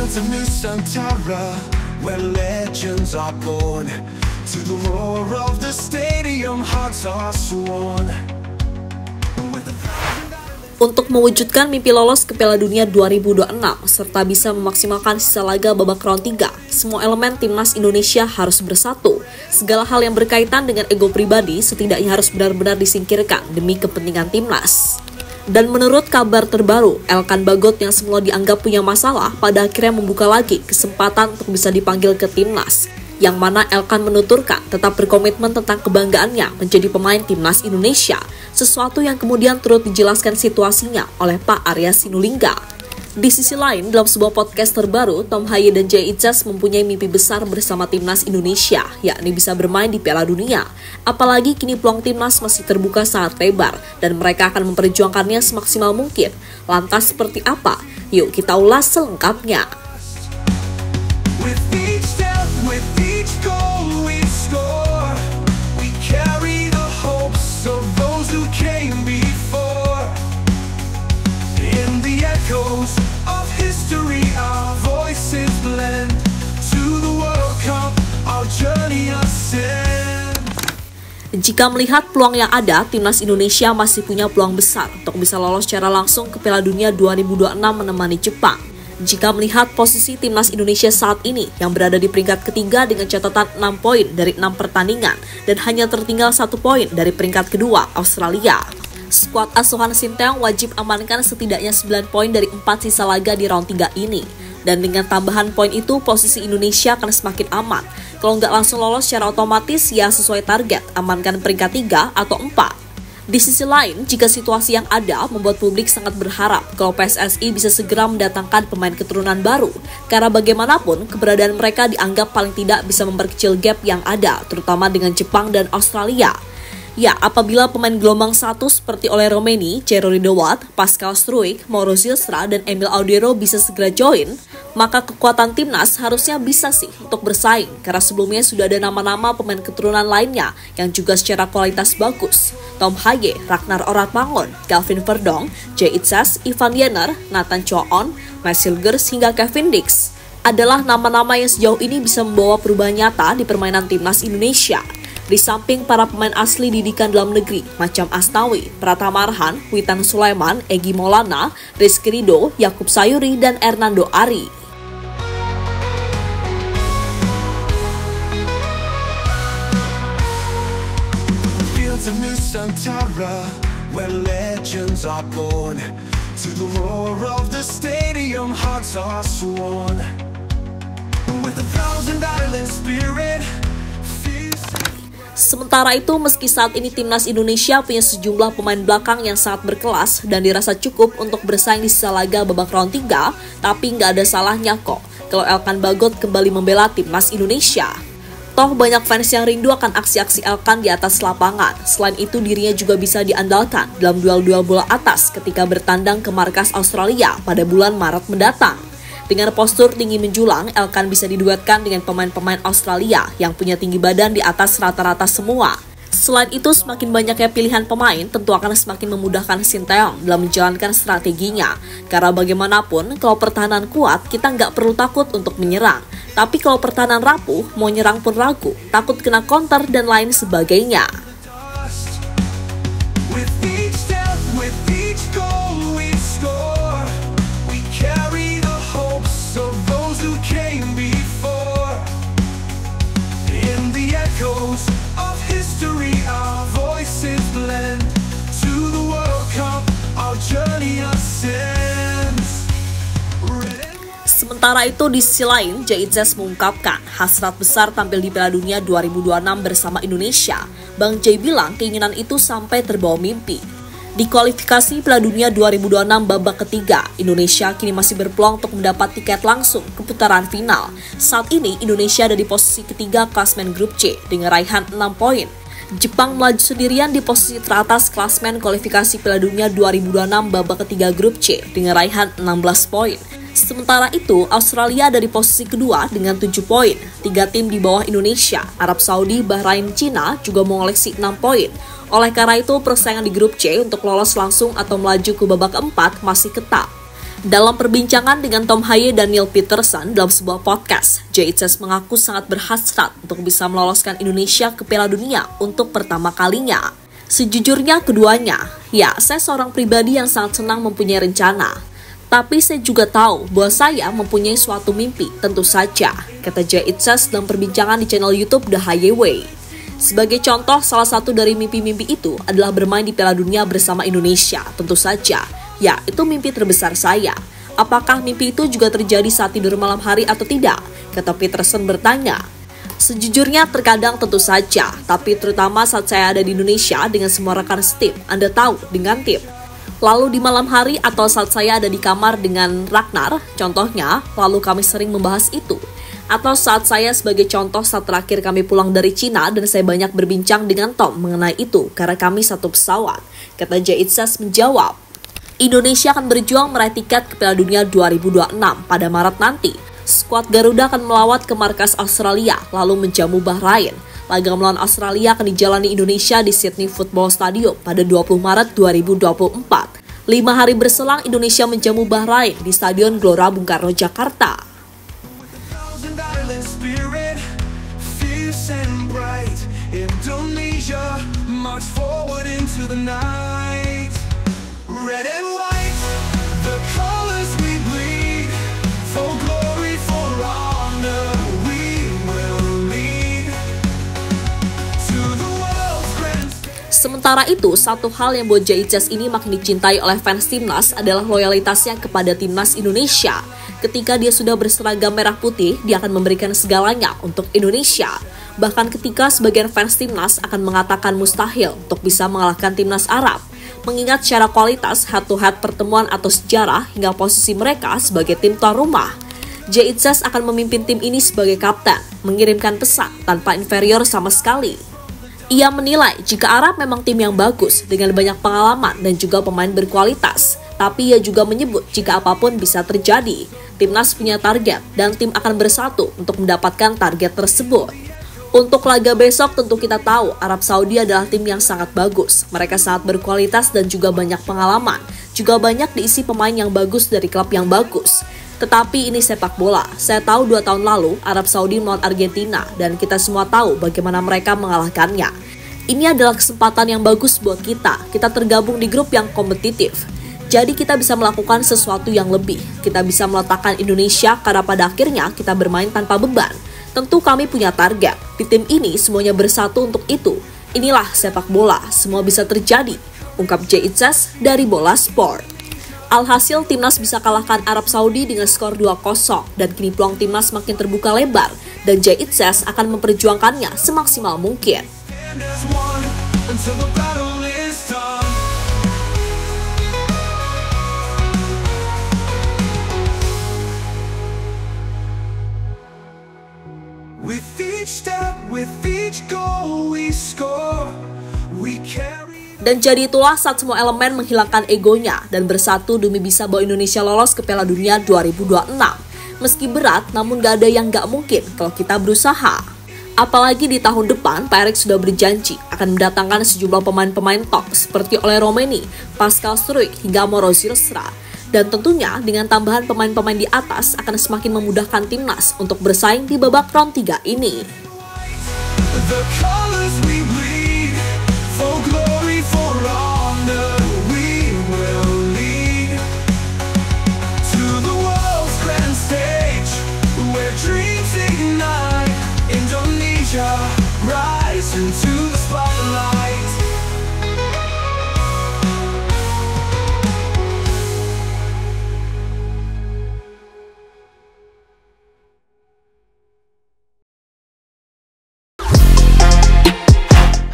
Fields of Nusantara, where legends are born. To the roar of the stadium, hearts are sworn. Untuk mewujudkan mimpi lolos ke Piala Dunia 2026 serta bisa memaksimalkan sisa laga babak round 3, semua elemen timnas Indonesia harus bersatu. Segala hal yang berkaitan dengan ego pribadi setidaknya harus benar-benar disingkirkan demi kepentingan timnas. Dan menurut kabar terbaru, Elkan Bagot yang semula dianggap punya masalah pada akhirnya membuka lagi kesempatan untuk bisa dipanggil ke timnas. Yang mana Elkan menuturkan tetap berkomitmen tentang kebanggaannya menjadi pemain timnas Indonesia, sesuatu yang kemudian turut dijelaskan situasinya oleh Pak Arya Sinulinga. Di sisi lain, dalam sebuah podcast terbaru, Tom Haye dan Jay Itzas mempunyai mimpi besar bersama timnas Indonesia, yakni bisa bermain di Piala Dunia. Apalagi kini peluang timnas masih terbuka sangat lebar, dan mereka akan memperjuangkannya semaksimal mungkin. Lantas seperti apa? Yuk kita ulas selengkapnya. Jika melihat peluang yang ada, timnas Indonesia masih punya peluang besar untuk bisa lolos secara langsung ke Piala Dunia 2026 menemani Jepang. Jika melihat posisi timnas Indonesia saat ini yang berada di peringkat ketiga dengan catatan 6 poin dari 6 pertandingan dan hanya tertinggal 1 poin dari peringkat kedua, Australia. Skuad asuhan Sinteyong wajib amankan setidaknya 9 poin dari 4 sisa laga di round 3 ini. Dan dengan tambahan poin itu, posisi Indonesia akan semakin aman. Kalau nggak langsung lolos secara otomatis, ya sesuai target, amankan peringkat 3 atau 4. Di sisi lain, jika situasi yang ada membuat publik sangat berharap kalau PSSI bisa segera mendatangkan pemain keturunan baru. Karena bagaimanapun, keberadaan mereka dianggap paling tidak bisa memperkecil gap yang ada, terutama dengan Jepang dan Australia. Ya, apabila pemain gelombang 1 seperti Ole Romeni, Cero Ridowat, Pascal Struijk, Mauro Zilstra, dan Emil Audero bisa segera join, maka kekuatan timnas harusnya bisa sih untuk bersaing, karena sebelumnya sudah ada nama-nama pemain keturunan lainnya yang juga secara kualitas bagus. Tom Haye, Ragnar Oratmangun, Kelvin Verdong, Jay Itzas, Ivan Jenner, Nathan Choon, Mads Hilgers, hingga Kevin Dix adalah nama-nama yang sejauh ini bisa membawa perubahan nyata di permainan timnas Indonesia. Di samping para pemain asli didikan dalam negeri macam Asnawi, Pratama Arhan, Witan Sulaiman, Egy Maulana, Rizky Ridho, Yakub Sayuri, dan Hernando Ari. Fields of Nusantara, where legends are born. To the roar of the stadium, hearts are sworn. With a thousand island spirit. Sementara itu, meski saat ini timnas Indonesia punya sejumlah pemain belakang yang sangat berkelas dan dirasa cukup untuk bersaing di sisa laga babak round 3, tapi nggak ada salahnya kok kalau Elkan Bagot kembali membela timnas Indonesia. Toh banyak fans yang rindu akan aksi-aksi Elkan di atas lapangan. Selain itu, dirinya juga bisa diandalkan dalam duel-duel bola atas ketika bertandang ke markas Australia pada bulan Maret mendatang. Dengan postur tinggi menjulang, Elkan bisa diduetkan dengan pemain-pemain Australia yang punya tinggi badan di atas rata-rata semua. Selain itu, semakin banyaknya pilihan pemain tentu akan semakin memudahkan Sinteyong dalam menjalankan strateginya. Karena bagaimanapun, kalau pertahanan kuat, kita nggak perlu takut untuk menyerang. Tapi kalau pertahanan rapuh, mau nyerang pun ragu, takut kena counter dan lain sebagainya. Sementara itu, di sisi lain, Jay Itzas mengungkapkan hasrat besar tampil di Piala Dunia 2026 bersama Indonesia. Bang Jay bilang keinginan itu sampai terbawa mimpi. Di kualifikasi Piala Dunia 2026 babak ketiga, Indonesia kini masih berpeluang untuk mendapat tiket langsung ke putaran final. Saat ini, Indonesia ada di posisi ketiga klasmen grup C dengan raihan 6 poin. Jepang melaju sendirian di posisi teratas klasmen kualifikasi Piala Dunia 2026 babak ketiga grup C dengan raihan 16 poin. Sementara itu, Australia ada di posisi kedua dengan 7 poin. 3 tim di bawah Indonesia, Arab Saudi, Bahrain, Cina juga mengoleksi 6 poin. Oleh karena itu, persaingan di grup C untuk lolos langsung atau melaju ke babak 4 masih ketat. Dalam perbincangan dengan Tom Haye dan Neil Peterson dalam sebuah podcast, Jay Itzes mengaku sangat berhasrat untuk bisa meloloskan Indonesia ke Piala Dunia untuk pertama kalinya. Sejujurnya keduanya, saya seorang pribadi yang sangat senang mempunyai rencana. Tapi saya juga tahu bahwa saya mempunyai suatu mimpi, tentu saja, kata Jay Itzes dalam perbincangan di channel YouTube The Haye Way. Sebagai contoh, salah satu dari mimpi-mimpi itu adalah bermain di Piala Dunia bersama Indonesia, tentu saja. Ya, itu mimpi terbesar saya. Apakah mimpi itu juga terjadi saat tidur malam hari atau tidak? Kata Peterson bertanya. Sejujurnya terkadang tentu saja, tapi terutama saat saya ada di Indonesia dengan semua rekan setim, Anda tahu, dengan tim. Lalu di malam hari atau saat saya ada di kamar dengan Ragnar, contohnya, lalu kami sering membahas itu. Atau saat saya sebagai contoh saat terakhir kami pulang dari Cina dan saya banyak berbincang dengan Tom mengenai itu karena kami satu pesawat, kata Jay Itzes menjawab. Indonesia akan berjuang meraih tiket ke Piala Dunia 2026 pada Maret nanti. Skuad Garuda akan melawat ke markas Australia, lalu menjamu Bahrain. Laga melawan Australia akan dijalani Indonesia di Sydney Football Stadium pada 20 Maret 2024. 5 hari berselang Indonesia menjamu Bahrain di Stadion Gelora Bung Karno, Jakarta. Red and white, the colors we bleed, for glory, for honor, we will lead to the world's grand stage. Sementara itu, satu hal yang buat Jay Itzes ini makin dicintai oleh fans timnas adalah loyalitasnya kepada timnas Indonesia. Ketika dia sudah berseragam merah putih, dia akan memberikan segalanya untuk Indonesia. Bahkan ketika sebagian fans timnas akan mengatakan mustahil untuk bisa mengalahkan timnas Arab. Mengingat secara kualitas, head-to-head pertemuan atau sejarah hingga posisi mereka sebagai tim tuan rumah. Jay Itzes akan memimpin tim ini sebagai kapten, mengirimkan pesan tanpa inferior sama sekali. Ia menilai jika Arab memang tim yang bagus dengan banyak pengalaman dan juga pemain berkualitas. Tapi ia juga menyebut jika apapun bisa terjadi. Timnas punya target dan tim akan bersatu untuk mendapatkan target tersebut. Untuk laga besok tentu kita tahu Arab Saudi adalah tim yang sangat bagus. Mereka sangat berkualitas dan juga banyak pengalaman. Juga banyak diisi pemain yang bagus dari klub yang bagus. Tetapi ini sepak bola. Saya tahu 2 tahun lalu Arab Saudi melawan Argentina dan kita semua tahu bagaimana mereka mengalahkannya. Ini adalah kesempatan yang bagus buat kita. Kita tergabung di grup yang kompetitif. Jadi kita bisa melakukan sesuatu yang lebih. Kita bisa meletakkan Indonesia karena pada akhirnya kita bermain tanpa beban. Tentu kami punya target. Di tim ini semuanya bersatu untuk itu. Inilah sepak bola, semua bisa terjadi, ungkap Jay Itzes dari Bola Sport. Alhasil timnas bisa kalahkan Arab Saudi dengan skor 2-0 dan kini peluang timnas makin terbuka lebar dan Jay Itzes akan memperjuangkannya semaksimal mungkin. With each step, with each goal we score, we carry. Dan jadi itulah saat semua elemen menghilangkan egonya dan bersatu demi bisa bawa Indonesia lolos ke Piala Dunia 2026. Meski berat, namun gak ada yang gak mungkin kalau kita berusaha. Apalagi di tahun depan, Pak Erick sudah berjanji akan mendatangkan sejumlah pemain-pemain top seperti Ole Romeni, Pascal Struijk hingga Mauro Silstra. Dan tentunya dengan tambahan pemain-pemain di atas akan semakin memudahkan timnas untuk bersaing di babak round 3 ini.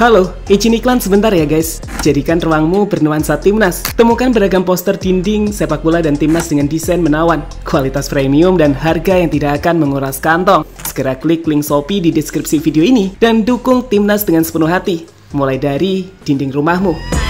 Halo, izin iklan sebentar ya guys. Jadikan ruangmu bernuansa timnas. Temukan beragam poster dinding, sepak bola dan timnas dengan desain menawan, kualitas premium dan harga yang tidak akan menguras kantong. Segera klik link Shopee di deskripsi video ini dan dukung timnas dengan sepenuh hati. Mulai dari dinding rumahmu.